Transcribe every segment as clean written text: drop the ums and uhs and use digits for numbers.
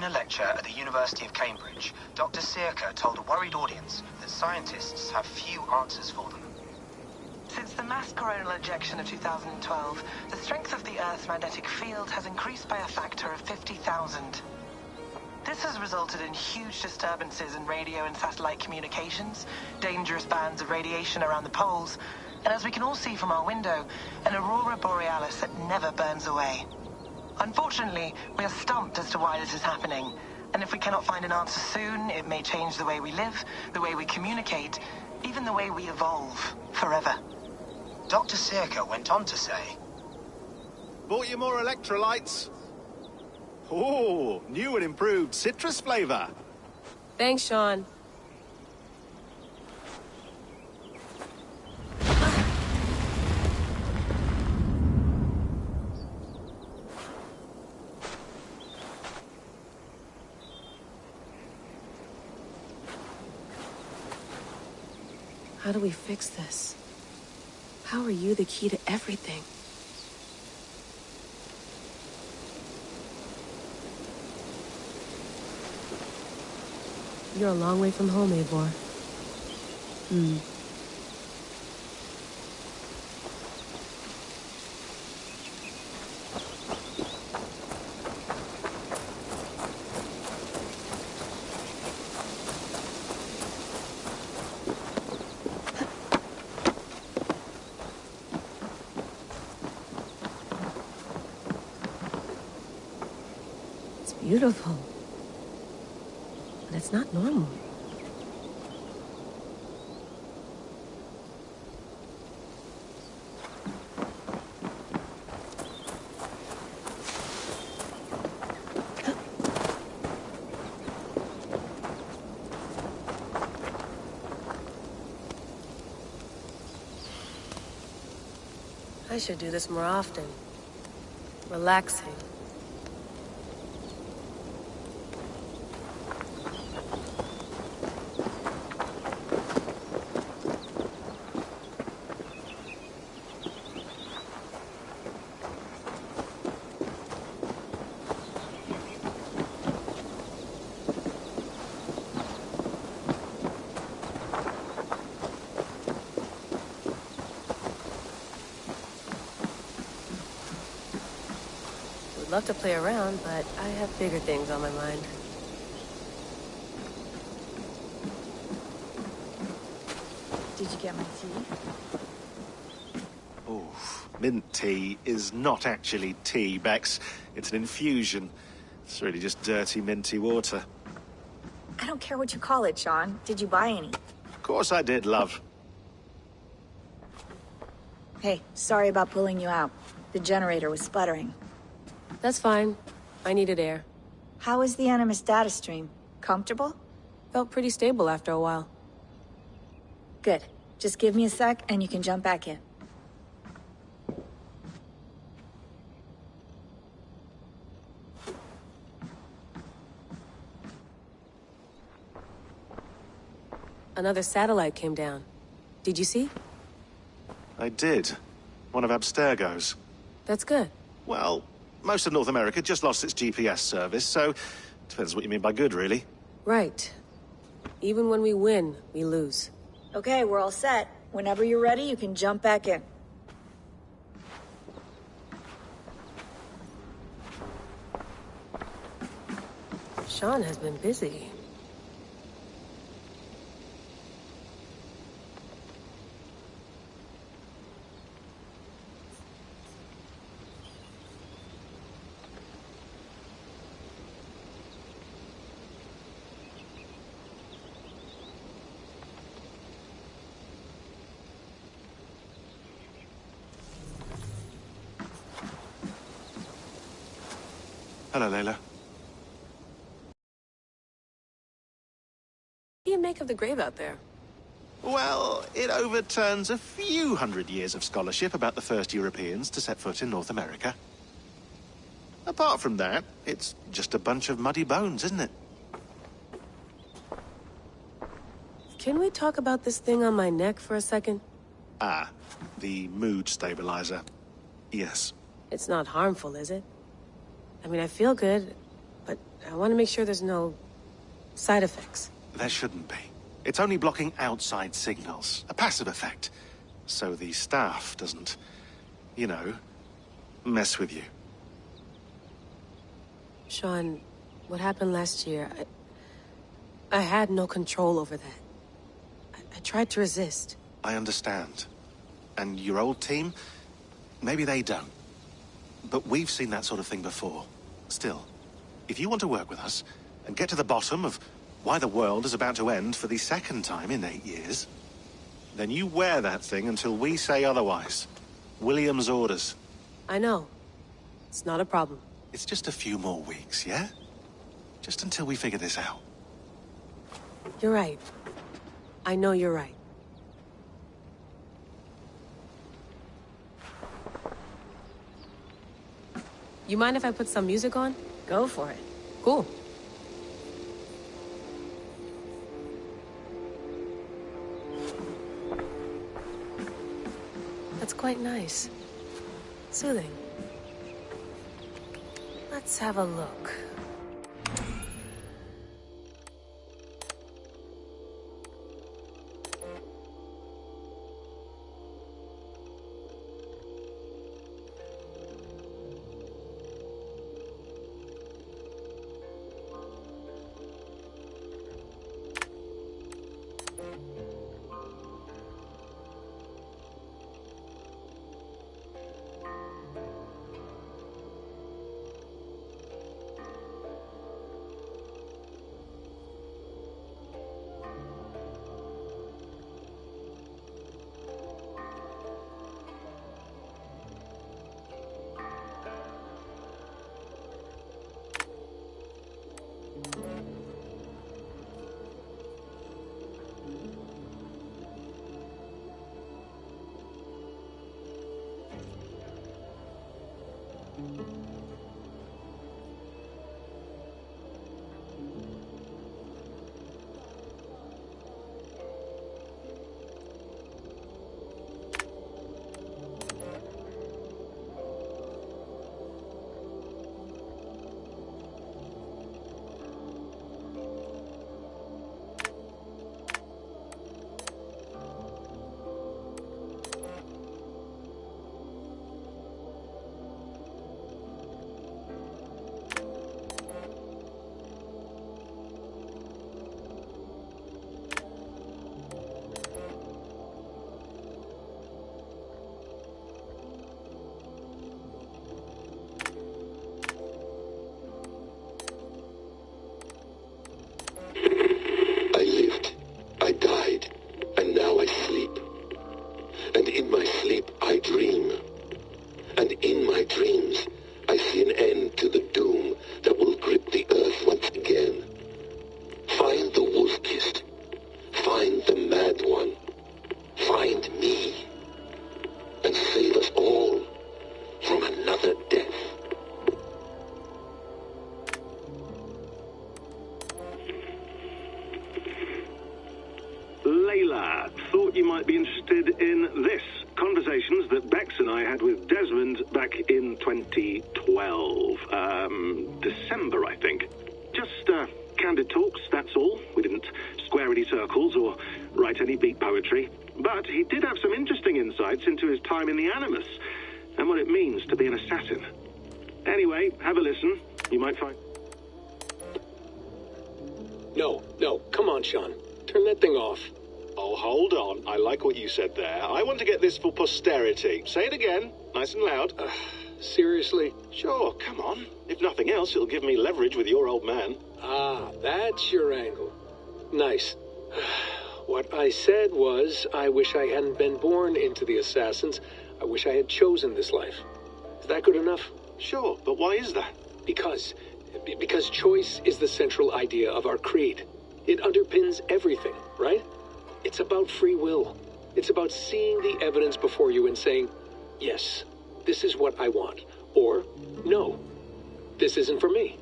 During a lecture at the University of Cambridge, Dr. Sirka told a worried audience that scientists have few answers for them. Since the mass coronal ejection of 2012, the strength of the Earth's magnetic field has increased by a factor of 50,000. This has resulted in huge disturbances in radio and satellite communications, dangerous bands of radiation around the poles, and as we can all see from our window, an aurora borealis that never burns away. Unfortunately, we are stumped as to why this is happening, and if we cannot find an answer soon, it may change the way we live, the way we communicate, even the way we evolve forever. Dr. Sirka went on to say, "Bought you more electrolytes? Oh, new and improved citrus flavor." Thanks, Sean. How do we fix this? How are you the key to everything? You're a long way from home, Eivor. It's beautiful. But it's not normal. I should do this more often. Relaxing. Love to play around, but I have bigger things on my mind. Did you get my tea? Oh, mint tea is not actually tea, Bex. It's an infusion. It's really just dirty, minty water. I don't care what you call it, Sean. Did you buy any? Of course I did, love. Hey, sorry about pulling you out. The generator was sputtering. That's fine. I needed air. How was the Animus data stream? Comfortable? Felt pretty stable after a while. Good. Just give me a sec and you can jump back in. Another satellite came down. Did you see? I did. One of Abstergo's. That's good. Well, most of North America just lost its GPS service, so depends what you mean by good, really. Right. Even when we win, we lose. Okay, we're all set. Whenever you're ready, you can jump back in. Sean has been busy. Hello, Layla. What do you make of the grave out there? Well, it overturns a few hundred years of scholarship about the first Europeans to set foot in North America. Apart from that, it's just a bunch of muddy bones, isn't it? Can we talk about this thing on my neck for a second? Ah, the mood stabilizer. Yes. It's not harmful, is it? I mean, I feel good, but I want to make sure there's no side effects. There shouldn't be. It's only blocking outside signals. A passive effect. So the staff doesn't, you know, mess with you. Sean, what happened last year, I had no control over that. I tried to resist. I understand. And your old team? Maybe they don't. But we've seen that sort of thing before. Still, if you want to work with us and get to the bottom of why the world is about to end for the second time in 8 years, then you wear that thing until we say otherwise. William's orders. I know. It's not a problem. It's just a few more weeks, yeah? Just until we figure this out. You're right. I know you're right. You mind if I put some music on? Go for it. Cool. That's quite nice. Soothing. Let's have a look. Thought you might be interested in this. Conversations that Bex and I had with Desmond back in 2012. December, I think. Just candid talks, that's all. We didn't square any circles or write any beat poetry. But he did have some interesting insights into his time in the Animus and what it means to be an assassin. Anyway, have a listen. You might find... No, come on, Sean. Turn that thing off. Oh, hold on. I like what you said there. I want to get this for posterity. Say it again, nice and loud. Seriously? Sure, come on. If nothing else, it'll give me leverage with your old man. Ah, that's your angle. Nice. What I said was, I wish I hadn't been born into the Assassins. I wish I had chosen this life. Is that good enough? Sure, but why is that? Because choice is the central idea of our creed. It underpins everything, right? It's about free will. It's about seeing the evidence before you and saying, yes, this is what I want. Or, no, this isn't for me.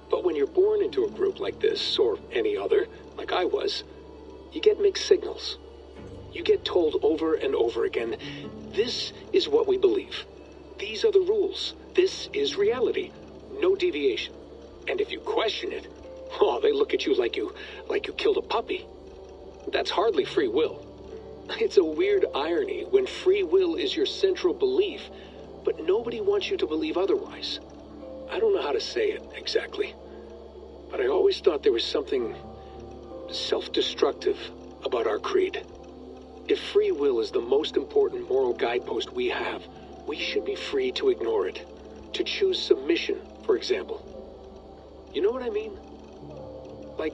But when you're born into a group like this, or any other, like I was, you get mixed signals. You get told over and over again, this is what we believe. These are the rules. This is reality. No deviation. And if you question it, oh, they look at you like you killed a puppy. That's hardly free will. It's a weird irony when free will is your central belief, but nobody wants you to believe otherwise. I don't know how to say it exactly, but I always thought there was something self-destructive about our creed. If free will is the most important moral guidepost we have, we should be free to ignore it. To choose submission, for example. You know what I mean? Like,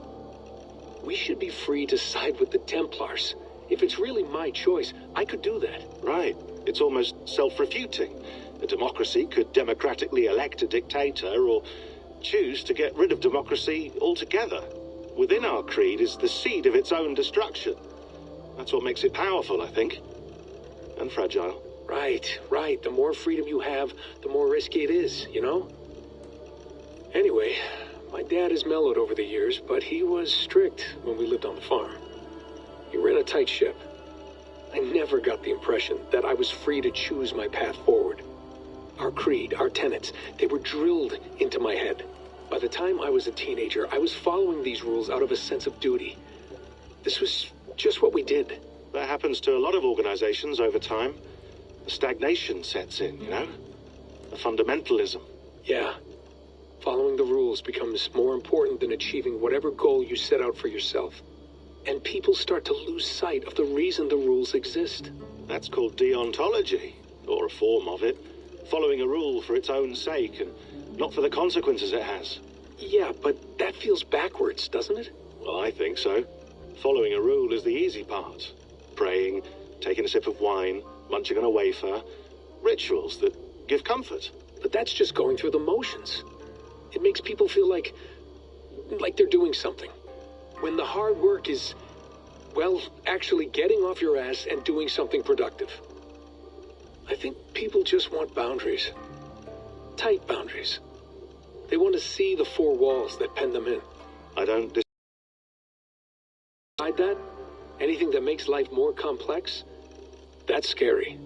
we should be free to side with the Templars. If it's really my choice, I could do that. Right. It's almost self-refuting. A democracy could democratically elect a dictator or choose to get rid of democracy altogether. Within our creed is the seed of its own destruction. That's what makes it powerful, I think. And fragile. Right. The more freedom you have, the more risky it is, you know? Anyway, my dad has mellowed over the years, but he was strict when we lived on the farm. He ran a tight ship. I never got the impression that I was free to choose my path forward. Our creed, our tenets, they were drilled into my head. By the time I was a teenager, I was following these rules out of a sense of duty. This was just what we did. That happens to a lot of organizations over time. The stagnation sets in, you know? The fundamentalism. Yeah. Following the rules becomes more important than achieving whatever goal you set out for yourself. And people start to lose sight of the reason the rules exist. That's called deontology, or a form of it. Following a rule for its own sake, and not for the consequences it has. Yeah, but that feels backwards, doesn't it? Well, I think so. Following a rule is the easy part. Praying, taking a sip of wine, munching on a wafer. Rituals that give comfort. But that's just going through the motions. It makes people feel like they're doing something. When the hard work is, well, actually getting off your ass and doing something productive. I think people just want boundaries. Tight boundaries. They want to see the four walls that pen them in. I don't Beside that, anything that makes life more complex, that's scary.